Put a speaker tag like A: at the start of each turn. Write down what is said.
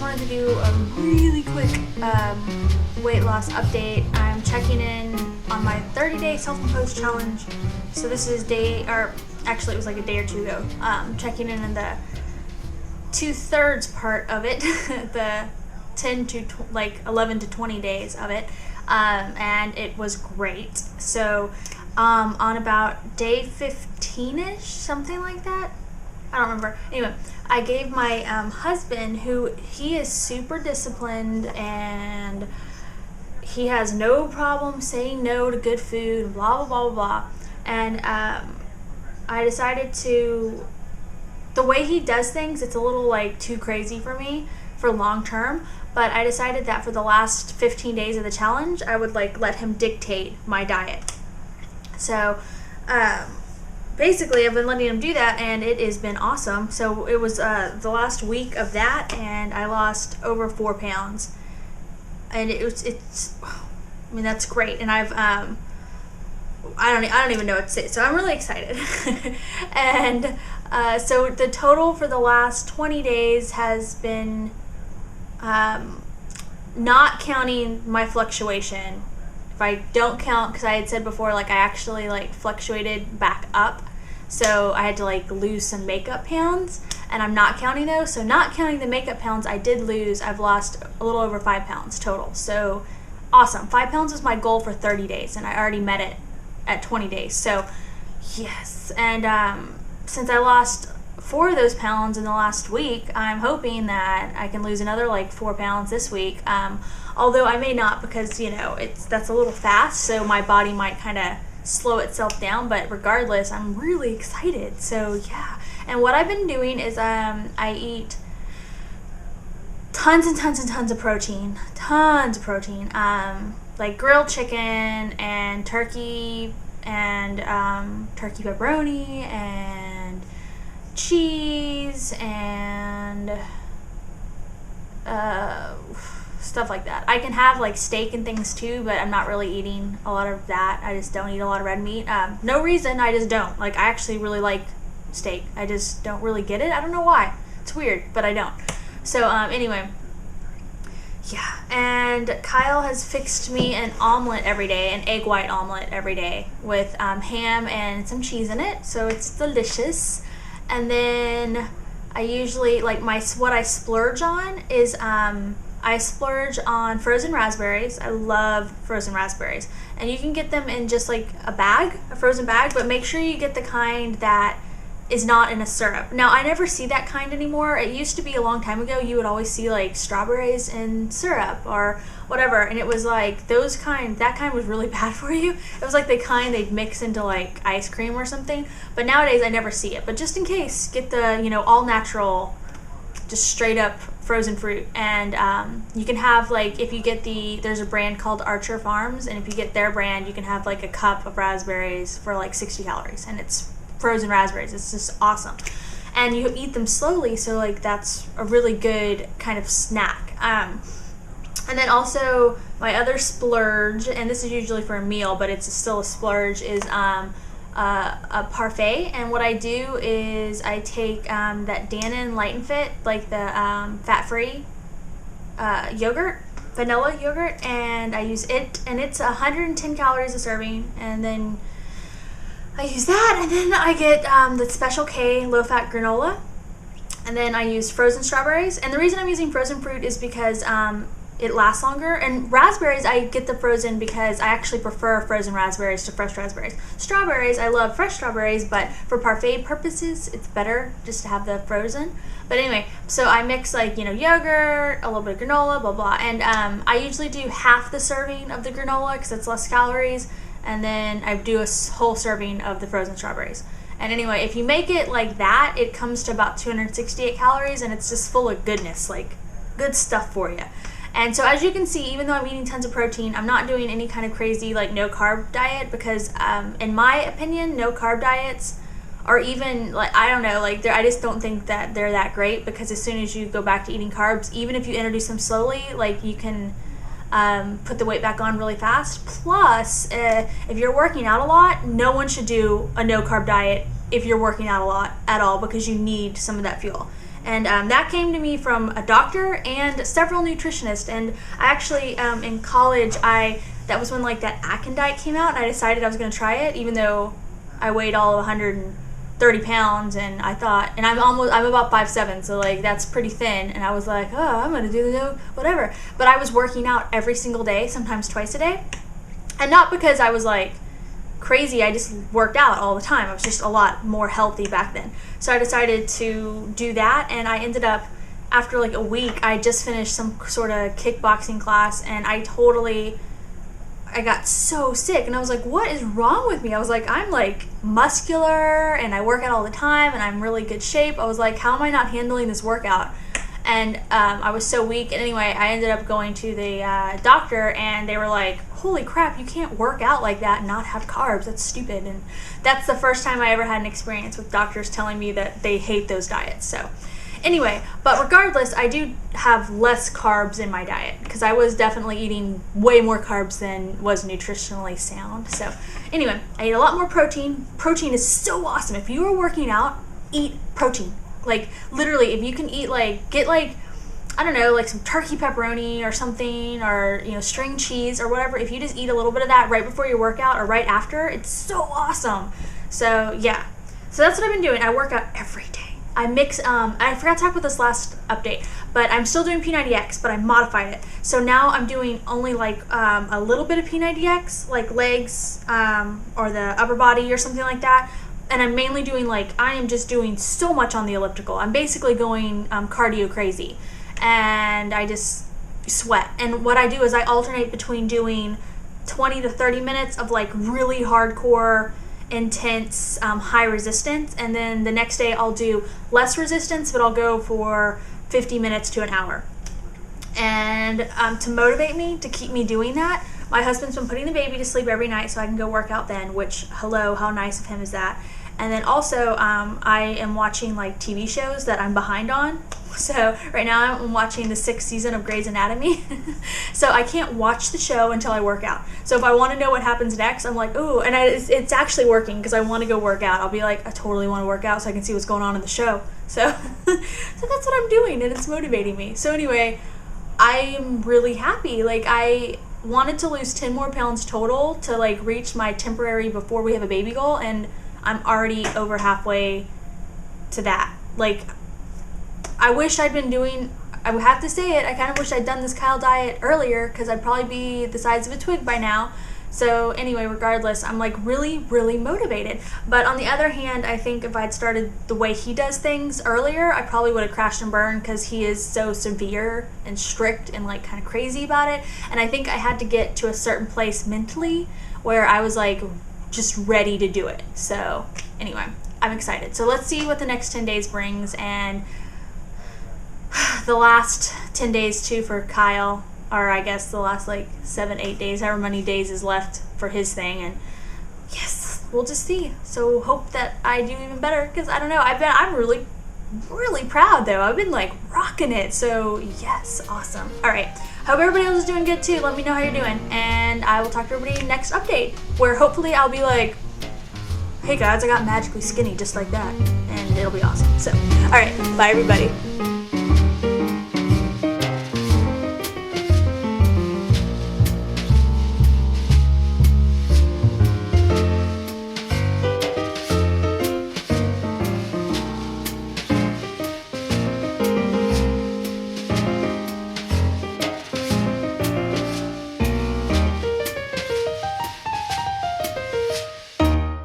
A: wanted to do a really quick weight loss update. I'm checking in on my 30-day self-imposed challenge. So this is actually it was like a day or two ago. Checking in the 2/3 part of it, the 11 to 20 days of it, and it was great. So on about day 15ish, something like that. I don't remember. Anyway, I gave my husband, he is super disciplined and he has no problem saying no to good food, blah, blah, blah, blah, blah. And I decided the way he does things, it's a little like too crazy for me for long term, but I decided that for the last 15 days of the challenge, I would let him dictate my diet. So, basically, I've been letting him do that, and it has been awesome. So it was the last week of that, and I lost over 4 pounds, and that's great. And I don't even know what to say. So I'm really excited. And so the total for the last 20 days has been, not counting my fluctuation. If I don't count, because I had said before, I actually fluctuated back up, so I had to lose some makeup pounds, and I'm not counting those. So not counting the makeup pounds I did lose, I've lost a little over 5 pounds total. So awesome. 5 pounds was my goal for 30 days, and I already met it at 20 days. So yes. And since I lost 4 of those pounds in the last week, I'm hoping that I can lose another 4 pounds this week. Although I may not, because that's a little fast, so my body might kind of slow itself down. But regardless, I'm really excited. So yeah. And what I've been doing is I eat tons and tons and tons of protein. Like grilled chicken and turkey and turkey pepperoni and cheese and stuff like that. I can have steak and things too, but I'm not really eating a lot of that. I just don't eat a lot of red meat. No reason, I just don't. I actually really like steak. I just don't really get it. I don't know why. It's weird, but I don't. So anyway, yeah. And Kyle has fixed me an omelet every day, an egg white omelet every day with ham and some cheese in it. So it's delicious. And then I usually what I splurge on is I splurge on frozen raspberries. I love frozen raspberries. And you can get them in just a frozen bag, but make sure you get the kind that is not in a syrup. Now, I never see that kind anymore. It used to be a long time ago, you would always see strawberries in syrup or whatever, and it was that kind was really bad for you. It was the kind they'd mix into ice cream or something. But nowadays I never see it. But just in case, get the all natural, just straight up frozen fruit. And you can have if you get there's a brand called Archer Farms, and if you get their brand, you can have a cup of raspberries for 60 calories, and it's frozen raspberries. It's just awesome. And you eat them slowly, so that's a really good kind of snack. And then also my other splurge, and this is usually for a meal, but it's still a splurge, is a parfait. And what I do is I take that Dannon Light and Fit, the fat-free yogurt, vanilla yogurt, and I use it, and it's 110 calories a serving, and then I use that, and then I get the Special K low-fat granola, and then I use frozen strawberries. And the reason I'm using frozen fruit is because it lasts longer. And raspberries, I get the frozen because I actually prefer frozen raspberries to fresh raspberries. Strawberries, I love fresh strawberries, but for parfait purposes, it's better just to have the frozen. But anyway, so I mix yogurt, a little bit of granola, blah, blah. And I usually do half the serving of the granola because it's less calories. And then I do a whole serving of the frozen strawberries. And anyway, if you make it like that, it comes to about 268 calories, and it's just full of goodness, good stuff for you. And so as you can see, even though I'm eating tons of protein, I'm not doing any kind of crazy no carb diet, because in my opinion, no carb diets are even I don't know, I just don't think that they're that great, because as soon as you go back to eating carbs, even if you introduce them slowly, you can put the weight back on really fast. Plus, if you're working out a lot, no one should do a no carb diet if you're working out a lot at all, because you need some of that fuel. And that came to me from a doctor and several nutritionists. And I actually, in college, that was when like that Atkins diet came out, and I decided I was going to try it, even though I weighed all of 130 pounds, and I thought, and I'm about 5'7", so like that's pretty thin, and I was like, oh, I'm going to do the whatever. But I was working out every single day, sometimes twice a day, and not because I was like crazy, I just worked out all the time. I was just a lot more healthy back then. So I decided to do that, and I ended up, after like a week, I just finished some sort of kickboxing class, and I got so sick, and I was like, what is wrong with me? I was like, I'm like muscular, and I work out all the time, and I'm in really good shape. I was like, how am I not handling this workout? And I was so weak. And anyway, I ended up going to the doctor, and they were like, holy crap, you can't work out like that and not have carbs. That's stupid. And that's the first time I ever had an experience with doctors telling me that they hate those diets. So anyway, but regardless, I do have less carbs in my diet, because I was definitely eating way more carbs than was nutritionally sound. So anyway, I ate a lot more protein. Protein is so awesome. If you are working out, eat protein. Like literally, if you can eat get I don't know, like some turkey pepperoni or something, or string cheese or whatever. If you just eat a little bit of that right before your workout or right after, it's so awesome. So yeah, so that's what I've been doing. I work out every day. I mix, I forgot to talk about this last update, but I'm still doing P90X, but I modified it. So now I'm doing only like a little bit of P90X, like legs or the upper body or something like that. And I'm mainly doing I am just doing so much on the elliptical. I'm basically going cardio crazy, and I just sweat. And what I do is I alternate between doing 20 to 30 minutes of like really hardcore, intense, high resistance, and then the next day I'll do less resistance, but I'll go for 50 minutes to an hour. And to motivate me, to keep me doing that, my husband's been putting the baby to sleep every night so I can go work out then, which, hello, how nice of him is that? And then also, I am watching like TV shows that I'm behind on. So right now I'm watching the 6th season of Grey's Anatomy. So I can't watch the show until I work out. So if I want to know what happens next, I'm like, ooh, and it's actually working, because I want to go work out. I'll be like, I totally want to work out so I can see what's going on in the show. So, so that's what I'm doing, and it's motivating me. So anyway, I'm really happy. Like, I wanted to lose 10 more pounds total to like reach my temporary before we have a baby goal, and I'm already over halfway to that. Like, I wish I'd been doing, I would have to say it, I kind of wish I'd done this Kyle diet earlier, because I'd probably be the size of a twig by now. So anyway, regardless, I'm like really, really motivated. But on the other hand, I think if I'd started the way he does things earlier, I probably would have crashed and burned, because he is so severe and strict and like kind of crazy about it. And I think I had to get to a certain place mentally where I was like just ready to do it. So anyway, I'm excited. So let's see what the next 10 days brings, and the last 10 days too for Kyle, or I guess the last like 7-8 days, however many days is left for his thing. And yes, we'll just see. So hope that I do even better, because I don't know, I'm really, really proud though. I've been like rocking it. So yes, awesome. All right, hope everybody else is doing good too. Let me know how you're doing, and I will talk to everybody next update, where hopefully I'll be like, hey guys, I got magically skinny just like that, and it'll be awesome. So all right, bye everybody.